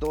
2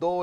2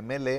MLA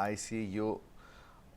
ICU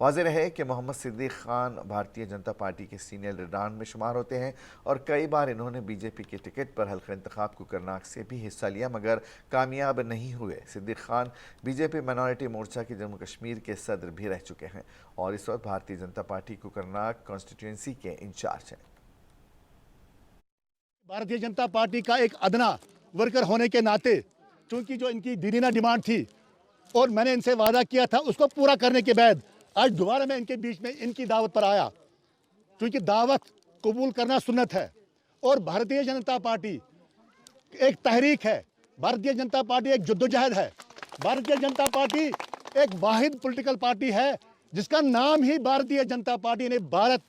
واضح رہے کہ محمد صدیق خان بھارتیہ جنتا پارٹی کے سینئر لیڈران میں شمار ہوتے ہیں اور کئی بار انہوں نے بی جے پی کے ٹکٹ پر حلقہ انتخاب کوکرناگ سے بھی حصہ لیا مگر کامیاب نہیں ہوئے۔ صدیق خان بی جے پی مائنورٹی مورچہ کے جموں کشمیر کے صدر بھی رہ چکے ہیں اور اس وقت بھارتیہ جنتا پارٹی کوکرناگ کانسٹیٹوئنسی کے انچارج ہیں۔ بھارتیہ جنتا پارٹی کا ایک ادنا ورکر ہونے کے ناطے چونکہ جو ان کی دیرینہ ڈیمانڈ تھی اور میں نے ان سے وعدہ کیا تھا اس کو پورا کرنے کے بعد آج دوبارہ میں ان کے بیچ میں ان کی دعوت پر آیا، کیونکہ دعوت قبول کرنا سنت ہے اور بھارتیہ جنتا پارٹی ایک تحریک ہے، بھارتیہ جنتا پارٹی ایک جدوجہد ہے، بھارتیہ جنتا پارٹی ایک واحد پولیٹیکل پارٹی ہے جس کا نام ہی بھارتیہ جنتا پارٹی نے بھارت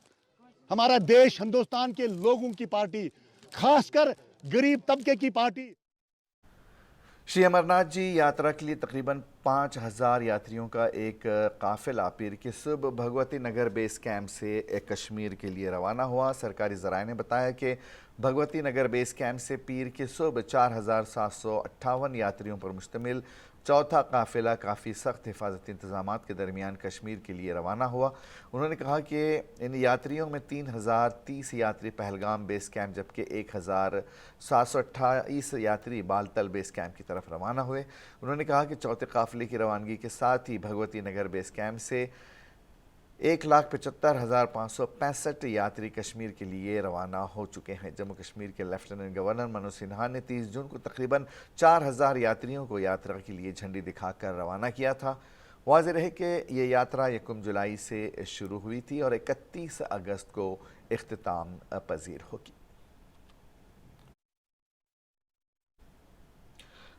ہمارا دیش ہندوستان کے لوگوں کی پارٹی، خاص کر غریب طبقے کی پارٹی۔ شری امرناتھ جی یاترا کے لیے تقریباً 5000 یاتریوں کا ایک قافلہ پیر کی صبح بھگوتی نگر بیس کیمپ سے کشمیر کے لیے روانہ ہوا۔ سرکاری ذرائع نے بتایا کہ بھگوتی نگر بیس کیمپ سے پیر کی صبح 4758 یاتریوں پر مشتمل چوتھا قافلہ کافی سخت حفاظتی انتظامات کے درمیان کشمیر کے لیے روانہ ہوا۔ انہوں نے کہا کہ ان یاتریوں میں 3030 یاتری پہلگام بیس کیمپ جبکہ 1728 یاتری بالتل بیس کیمپ کی طرف روانہ ہوئے۔ انہوں نے کہا کہ چوتھے قافلے کی روانگی کے ساتھ ہی بھگوتی نگر بیس کیمپ سے 1,75,565 یاتری کشمیر کے لیے روانہ ہو چکے ہیں۔ جموں کشمیر کے لیفٹیننٹ گورنر منوج سنہا نے 30 جون کو تقریباً 4000 یاتریوں کو یاترا کے لیے جھنڈی دکھا کر روانہ کیا تھا۔ واضح رہے کہ یہ یاترا 1 جولائی سے شروع ہوئی تھی اور 31 اگست کو اختتام پذیر ہوگی۔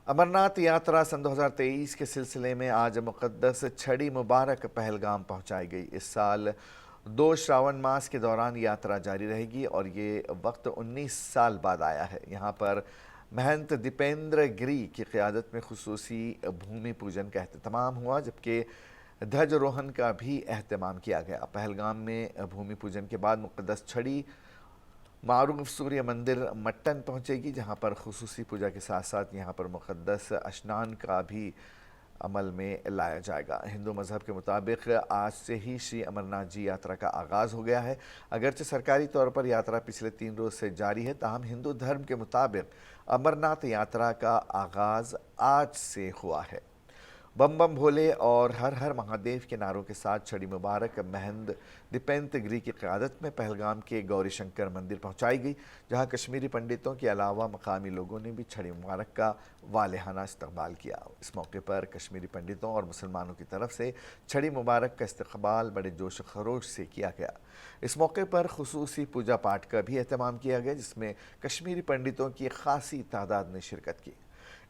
امرناتھ یاترا سن 2023 کے سلسلے میں آج مقدس چھڑی مبارک پہلگام پہنچائی گئی۔ اس سال 2 شراون ماس کے دوران یاترا جاری رہے گی اور یہ وقت 19 سال بعد آیا ہے۔ یہاں پر مہنت دیپیندر گری کی قیادت میں خصوصی بھومی پوجن کا اہتمام ہوا جبکہ دھج روہن کا بھی اہتمام کیا گیا۔ پہلگام میں بھومی پوجن کے بعد مقدس چھڑی معروف سوریہ مندر مٹن پہنچے گی جہاں پر خصوصی پوجا کے ساتھ ساتھ یہاں پر مقدس اشنان کا بھی عمل میں لایا جائے گا۔ ہندو مذہب کے مطابق آج سے ہی شری امرناتھ جی یاترا کا آغاز ہو گیا ہے۔ اگرچہ سرکاری طور پر یاترا پچھلے 3 روز سے جاری ہے تاہم ہندو دھرم کے مطابق امرناتھ یاترا کا آغاز آج سے ہوا ہے۔ بم بم بھولے اور ہر ہر مہادیو کے نعروں کے ساتھ چھڑی مبارک مہند دیپیندر گری کی قیادت میں پہلگام کے گوری شنکر مندر پہنچائی گئی جہاں کشمیری پنڈتوں کے علاوہ مقامی لوگوں نے بھی چھڑی مبارک کا والہانہ استقبال کیا۔ اس موقع پر کشمیری پنڈتوں اور مسلمانوں کی طرف سے چھڑی مبارک کا استقبال بڑے جوش و خروش سے کیا گیا۔ اس موقع پر خصوصی پوجا پاٹ کا بھی اہتمام کیا گیا جس میں کشمیری پنڈتوں کی خاصی تعداد نے شرکت کی۔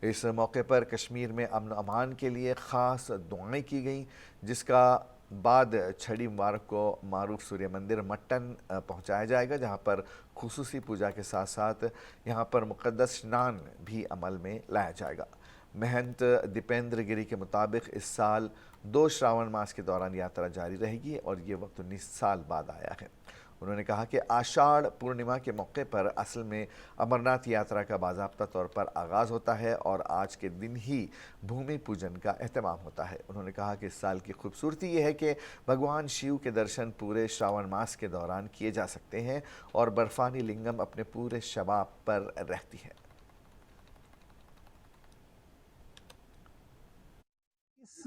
اس موقع پر کشمیر میں امن و امان کے لیے خاص دعائیں کی گئیں جس کا بعد چھڑی مبارک کو معروف سوریہ مندر مٹن پہنچایا جائے گا جہاں پر خصوصی پوجا کے ساتھ ساتھ یہاں پر مقدس اسنان بھی عمل میں لایا جائے گا۔ مہنت دیپیندر گری کے مطابق اس سال 2 شراون ماس کے دوران یاترا جاری رہے گی اور یہ وقت 19 سال بعد آیا ہے۔ انہوں نے کہا کہ آشاڑھ پورنیما کے موقع پر اصل میں امرناتھ یاترا کا باضابطہ طور پر آغاز ہوتا ہے اور آج کے دن ہی بھومی پوجن کا اہتمام ہوتا ہے۔ انہوں نے کہا کہ اس سال کی خوبصورتی یہ ہے کہ بھگوان شیو کے درشن پورے شراون ماس کے دوران کیے جا سکتے ہیں اور برفانی لنگم اپنے پورے شباب پر رہتی ہے۔ اس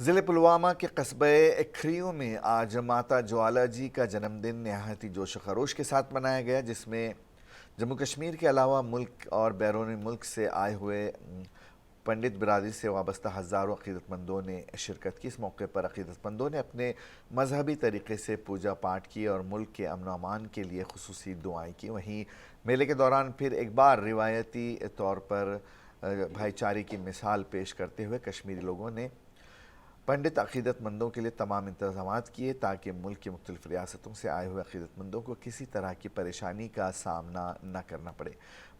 ضلع پلوامہ کے قصبے کھریو میں آج ماتا جوالا جی کا جنم دن نہایت جوش و خروش کے ساتھ منایا گیا جس میں جموں کشمیر کے علاوہ ملک اور بیرون ملک سے آئے ہوئے پنڈت برادری سے وابستہ ہزاروں عقیدت مندوں نے شرکت کی۔ اس موقع پر عقیدت مندوں نے اپنے مذہبی طریقے سے پوجا پاٹ کی اور ملک کے امن و امان کے لیے خصوصی دعائیں کی۔ وہیں میلے کے دوران پھر ایک بار روایتی طور پر بھائی چارے کی مثال پیش کرتے ہوئے کشمیری لوگوں نے پنڈت عقیدت مندوں کے لیے تمام انتظامات کیے تاکہ ملک کی مختلف ریاستوں سے آئے ہوئے عقیدت مندوں کو کسی طرح کی پریشانی کا سامنا نہ کرنا پڑے۔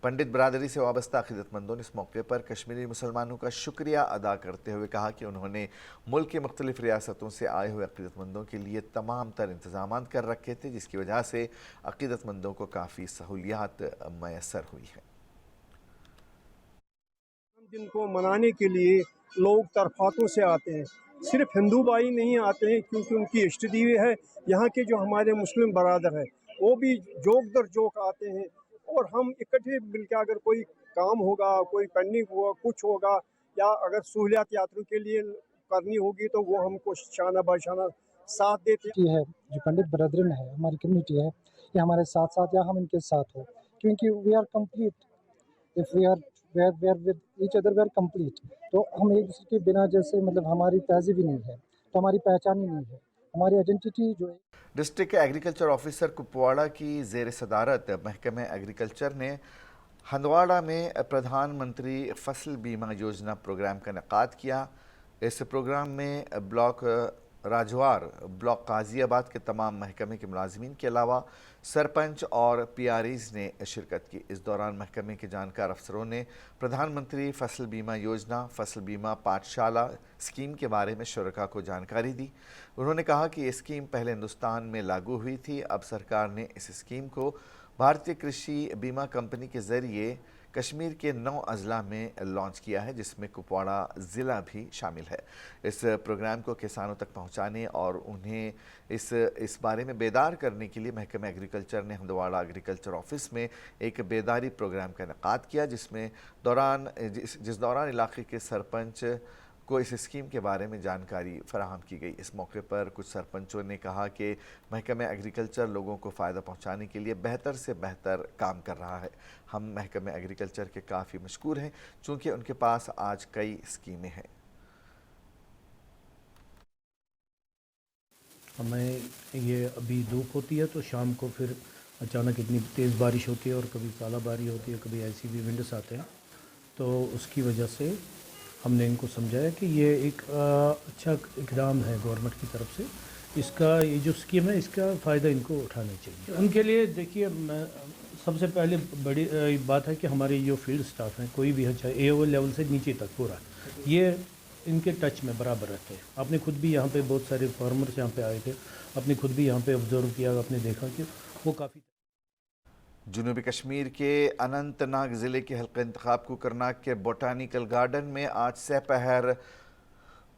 پنڈت برادری سے وابستہ عقیدت مندوں نے اس موقع پر کشمیری مسلمانوں کا شکریہ ادا کرتے ہوئے کہا کہ انہوں نے ملک کے مختلف ریاستوں سے آئے ہوئے عقیدت مندوں کے لیے تمام تر انتظامات کر رکھے تھے، جس کی وجہ سے عقیدت مندوں کو کافی سہولیات میسر ہوئی ہیں۔ دن کو منانے کے لیے لوگ طرفاتوں سے آتے ہیں، صرف ہندو بھائی نہیں آتے ہیں کیونکہ ان کی اشت دیوی ہے۔ یہاں کے جو ہمارے مسلم برادر ہیں وہ بھی جوک در جوک آتے ہیں، اور ہم اکٹھے مل کے اگر کوئی کام ہوگا، کوئی پینڈنگ ہوگا، کچھ ہوگا، یا اگر سہولیات یاتریوں کے لیے کرنی ہوگی تو وہ ہم کو شانہ بہ شانہ ساتھ دیتے ہیں۔ ہے جو پنڈت برادرن ہے، ہماری کمیونٹی ہے، یہ ہمارے ساتھ ساتھ یا ہم ان کے ساتھ ہو، کیونکہ we are complete, if we are with each other we are complete, تو ہم ایک دوسرے کے بنا جیسے مطلب ہماری تہذیب ہی نہیں ہے تو ہماری پہچان ہی نہیں ہے، ہماری آئیڈینٹی جو ہے۔ ڈسٹرکٹ ایگریکلچر آفیسر کپواڑہ کی زیر صدارت محکمہ ایگریکلچر نے ہندواڑہ میں پردھان منتری فصل بیمہ یوجنا پروگرام کا انعقاد کیا۔ اس پروگرام میں بلاک راجوار، بلاک قاضی آباد کے تمام محکمے کے ملازمین کے علاوہ سرپنچ اور پی آر ایز نے شرکت کی۔ اس دوران محکمے کے جانکار افسروں نے پردھان منتری فصل بیمہ یوجنا، فصل بیمہ پاٹھشالہ اسکیم کے بارے میں شرکاء کو جانکاری دی۔ انہوں نے کہا کہ یہ اسکیم پہلے ہندوستان میں لاگو ہوئی تھی، اب سرکار نے اس اسکیم کو بھارتی کرشی بیمہ کمپنی کے ذریعے کشمیر کے 9 اضلاع میں لانچ کیا ہے، جس میں کپواڑہ ضلع بھی شامل ہے۔ اس پروگرام کو کسانوں تک پہنچانے اور انہیں اس بارے میں بیدار کرنے کے لیے محکمہ ایگریکلچر نے ہندواڑہ ایگریکلچر آفس میں ایک بیداری پروگرام کا انعقاد کیا، جس دوران علاقے کے سرپنچ کو اس اسکیم کے بارے میں جانکاری فراہم کی گئی۔ اس موقع پر کچھ سرپنچوں نے کہا کہ محکمہ ایگریکلچر لوگوں کو فائدہ پہنچانے کے لیے بہتر سے بہتر کام کر رہا ہے۔ ہم محکمہ ایگریکلچر کے کافی مشکور ہیں چونکہ ان کے پاس آج کئی اسکیمیں ہیں۔ ہمیں یہ ابھی دھوپ ہوتی ہے تو شام کو پھر اچانک اتنی تیز بارش ہوتی ہے اور کبھی ژالہ باری ہوتی ہے، کبھی ایسی بھی ونڈس آتے ہیں، تو اس کی وجہ سے ہم نے ان کو سمجھایا کہ یہ ایک اچھا اقدام ہے گورنمنٹ کی طرف سے، اس کا یہ جو اسکیم ہے اس کا فائدہ ان کو اٹھانا چاہیے۔ ان کے لیے دیکھیے سب سے پہلے بڑی بات ہے کہ ہمارے جو فیلڈ سٹاف ہیں، کوئی بھی ہے چاہے اے او لیول سے نیچے تک پورا، یہ ان کے ٹچ میں برابر رہتے ہیں۔ آپ نے خود بھی یہاں پہ بہت سارے فارمرز یہاں پہ آئے تھے، آپ نے خود بھی یہاں پہ آبزرو کیا، آپ نے دیکھا کہ وہ کافی جنوبی کشمیر کے اننت ناگ ضلع کے حلقہ انتخاب کوکرناگ کے بوٹانیکل گارڈن میں آج سہ پہر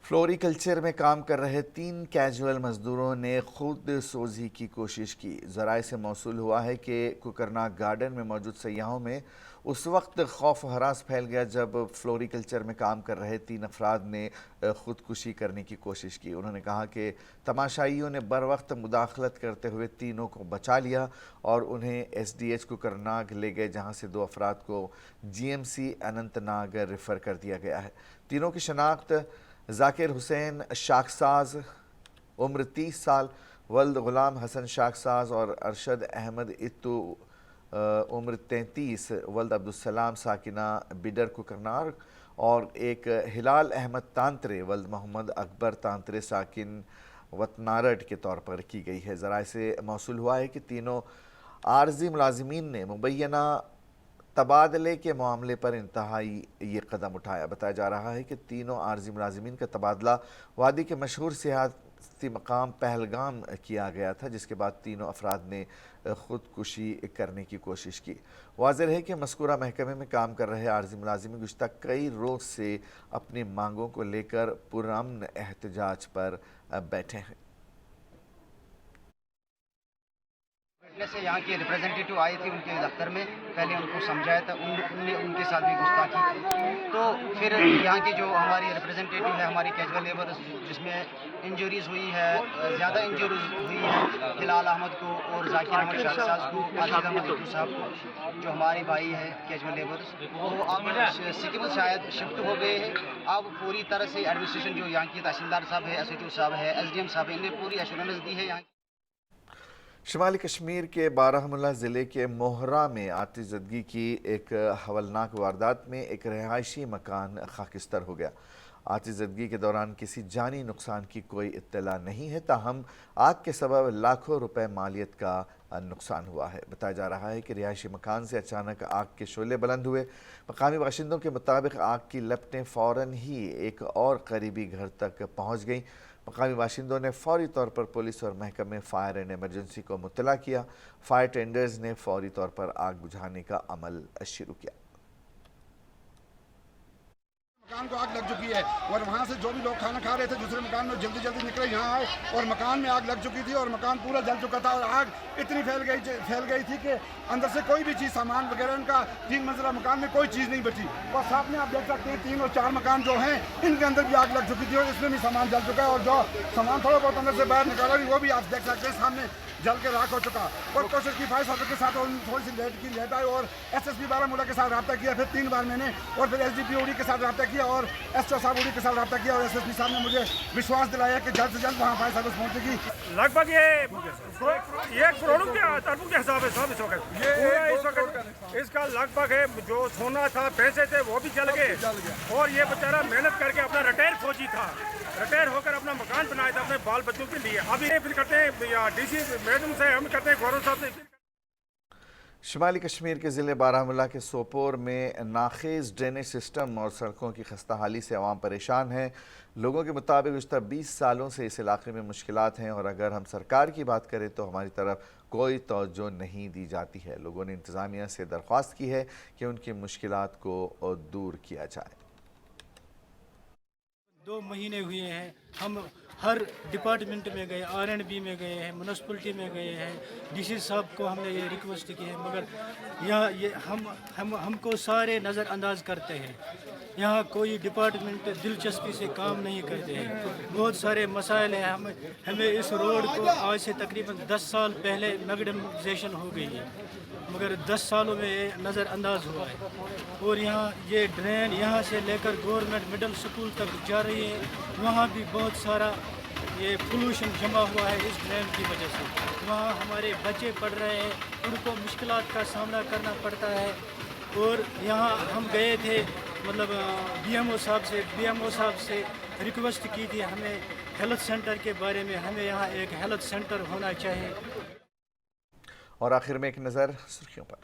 فلوری کلچر میں کام کر رہے 3 کیجول مزدوروں نے خود سوزی کی کوشش کی۔ ذرائع سے موصول ہوا ہے کہ کوکرناگ گارڈن میں موجود سیاحوں میں اس وقت خوف و ہراس پھیل گیا جب فلوری کلچر میں کام کر رہے 3 افراد نے خودکشی کرنے کی کوشش کی۔ انہوں نے کہا کہ تماشائیوں نے بر وقت مداخلت کرتے ہوئے تینوں کو بچا لیا اور انہیں ایس ڈی ایچ کوکرناگ لے گئے، جہاں سے 2 افراد کو G M C Anant Nag refer کر دیا گیا ہے۔ تینوں کی شناخت ذاکر حسین شاخساز عمر 30 سال، ولد غلام حسن شاخساز، اور ارشد احمد اتو عمر 33، ولد عبدالسلام ساکنہ بیڈر کوکرناگ، اور ایک ہلال احمد تانترے ولد محمد اکبر تانترے ساکن وطنارڈ کے طور پر کی گئی ہے۔ ذرائع سے موصول ہوا ہے کہ تینوں عارضی ملازمین نے مبینہ تبادلے کے معاملے پر انتہائی یہ قدم اٹھایا۔ بتایا جا رہا ہے کہ تینوں عارضی ملازمین کا تبادلہ وادی کے مشہور سیاحتی مقام پہلگام کیا گیا تھا، جس کے بعد تینوں افراد نے خودکشی کرنے کی کوشش کی۔ واضح ہے کہ مذکورہ محکمے میں کام کر رہے عارضی ملازمین گزشتہ کئی روز سے اپنی مانگوں کو لے کر پرامن احتجاج پر بیٹھے ہیں۔ سے یہاں کے ریپریزنٹیٹیو آئی تھی ان کے دفتر میں، پہلے ان کو سمجھایا تھا، انہوں نے ان کے ساتھ بھی گستاخی کی، تو پھر یہاں کی جو ہماری ریپریزنٹیٹیو ہے ہماری کیجول لیبر، جس میں انجوریز ہوئی ہے، زیادہ انجوریز ہوئی ہے ہلال احمد کو اور ذاکر احمد شاخساز کو، قاصد احمد اتو صاحب کو، جو ہمارے بھائی ہیں کیجول لیبرز، وہ اب سکم شاید شفٹ ہو گئے ہیں۔ اب پوری طرح سے ایڈمنسٹریشن جو یہاں کی تحصیلدار صاحب ہے، ایس ایچ او صاحب ہے، ایس ڈی ایم صاحب ہے، انہیں پوری ایشورنس دی ہے۔ یہاں شمالی کشمیر کے بارہمولہ ضلع کے موہرا میں آتش زدگی کی ایک ہولناک واردات میں ایک رہائشی مکان خاکستر ہو گیا۔ آتش زدگی کے دوران کسی جانی نقصان کی کوئی اطلاع نہیں ہے، تاہم آگ کے سبب لاکھوں روپے مالیت کا نقصان ہوا ہے۔ بتایا جا رہا ہے کہ رہائشی مکان سے اچانک آگ کے شعلے بلند ہوئے۔ مقامی باشندوں کے مطابق آگ کی لپٹیں فوراً ہی ایک اور قریبی گھر تک پہنچ گئیں۔ مقامی باشندوں نے فوری طور پر پولیس اور محکمہ فائر اینڈ ایمرجنسی کو مطلع کیا۔ فائر ٹینڈرز نے فوری طور پر آگ بجھانے کا عمل شروع کیا۔ مکان کو آگ لگ چکی ہے اور وہاں سے جو بھی لوگ کھانا کھا رہے تھے دوسرے مکان میں جلدی نکلے یہاں آئے اور مکان میں آگ لگ چکی تھی اور مکان پورا جل چکا تھا اور آگ اتنی پھیل گئی تھی کہ اندر سے کوئی بھی چیز سامان وغیرہ ان کا 3 منزلہ مکان میں کوئی چیز نہیں بچی اور ساتھ میں آپ دیکھ سکتے ہیں 3 اور 4 مکان جو ہیں ان کے اندر بھی آگ لگ چکی تھی اور اس میں بھی سامان جل چکا ہے اور جو سامان تھوڑا بہت اندر سے باہر نکالا بھی وہ بھی آپ دیکھ سکتے ہیں سامنے جل کے راکھ ہو چکا اور کوشش کی فائر سروس کے ساتھ تھوڑی سی لیٹ آئی اور SSP بارہمولہ کے ساتھ رابطہ کیا، پھر 3 بار میں نے اور پھر SDP اوڑی کے ساتھ رابطہ کیا اور SO صاحب اوڑی کے ساتھ رابطہ کیا اور SSP صاحب نے مجھے وشواس دلایا کہ جلد سے جلد وہاں فائر سروس پہنچے گی۔ لگ بھگ یہ 1 کروڑ کے اربوں کے حساب ہے صاحب اس وقت اس کا لگ بھگ ہے جو سونا تھا پیسے تھے وہ بھی جل گئے اور یہ بیچارہ محنت کر کے اپنا ریٹائر فوجی تھا، ریٹائر ہو کر اپنا مکان بنایا تھا اپنے بال بچوں کے لیے۔ اب یہ پھر کرتے ہیں DC میڈم سے ہم کرتے ہیں گورنر صاحب سے۔ شمالی کشمیر کے ضلع بارہمولہ کے سوپور میں ناخیز ڈرینیج سسٹم اور سڑکوں کی خستہ حالی سے عوام پریشان ہیں۔ لوگوں کے مطابق گزشتہ 20 سالوں سے اس علاقے میں مشکلات ہیں اور اگر ہم سرکار کی بات کریں تو ہماری طرف کوئی توجہ نہیں دی جاتی ہے۔ لوگوں نے انتظامیہ سے درخواست کی ہے کہ ان کی مشکلات کو دور کیا جائے۔ 2 مہینے ہوئے ہیں، ہم ہر ڈپارٹمنٹ میں گئے، R&B میں گئے ہیں، میونسپلٹی میں گئے ہیں، DC صاحب کو ہم نے یہ ریکویسٹ کی ہے مگر یہاں ہم کو سارے نظر انداز کرتے ہیں۔ یہاں کوئی ڈپارٹمنٹ دلچسپی سے کام نہیں کرتے ہیں۔ بہت سارے مسائل ہیں، ہمیں اس روڈ کو آج سے تقریباً 10 سال پہلے میگڈمائزیشن ہو گئی ہے مگر 10 سالوں میں یہ نظر انداز ہوا ہے اور یہاں یہ ڈرین یہاں سے لے کر گورنمنٹ مڈل سکول تک جا رہی ہے، وہاں بھی بہت سارا یہ پولوشن جمع ہوا ہے اس ڈرین کی وجہ سے۔ وہاں ہمارے بچے پڑھ رہے ہیں، ان کو مشکلات کا سامنا کرنا پڑتا ہے اور یہاں ہم گئے تھے مطلب BMO صاحب سے ریکویسٹ کی تھی ہمیں ہیلتھ سینٹر کے بارے میں، ہمیں یہاں ایک ہیلتھ سینٹر ہونا چاہیے۔ اور آخر میں ایک نظر سرخیوں پر۔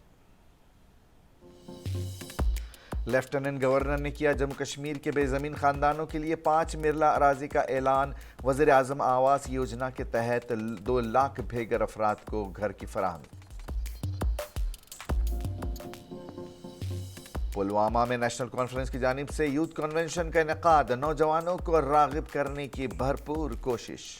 لیفٹیننٹ گورنر نے کیا جموں کشمیر کے بے زمین خاندانوں کے لیے 5 مرلہ اراضی کا اعلان۔ وزیر اعظم آواس یوجنا کے تحت 2 لاکھ بے گھر افراد کو گھر کی فراہمی۔ پلوامہ میں نیشنل کانفرنس کی جانب سے یوتھ کنونشن کا انعقاد، نوجوانوں کو راغب کرنے کی بھرپور کوشش۔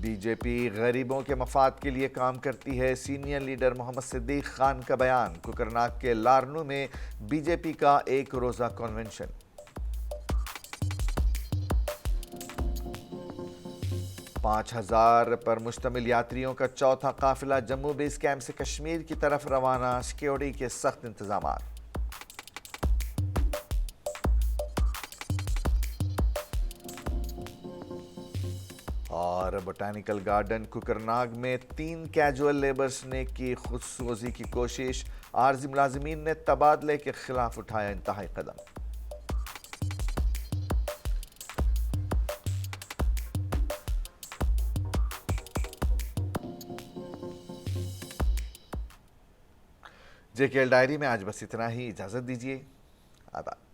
BJP غریبوں کے مفاد کے لیے کام کرتی ہے، سینئر لیڈر محمد صدیق خان کا بیان۔ کوکرناگ کے لارنو میں BJP کا 1 روزہ کنونشن۔ پانچ 5000 پر مشتمل یاتریوں کا چوتھا قافلہ جموں بیس کیمپ سے کشمیر کی طرف روانہ، سیکیورٹی کے سخت انتظامات۔ اور بوٹینیکل گارڈن کوکرناگ میں 3 کیجول لیبرز نے کی خودسوزی کی کوشش، عارضی ملازمین نے تبادلے کے خلاف اٹھایا انتہائی قدم۔ JKL ڈائری میں آج بس اتنا ہی، اجازت دیجیے، آداب۔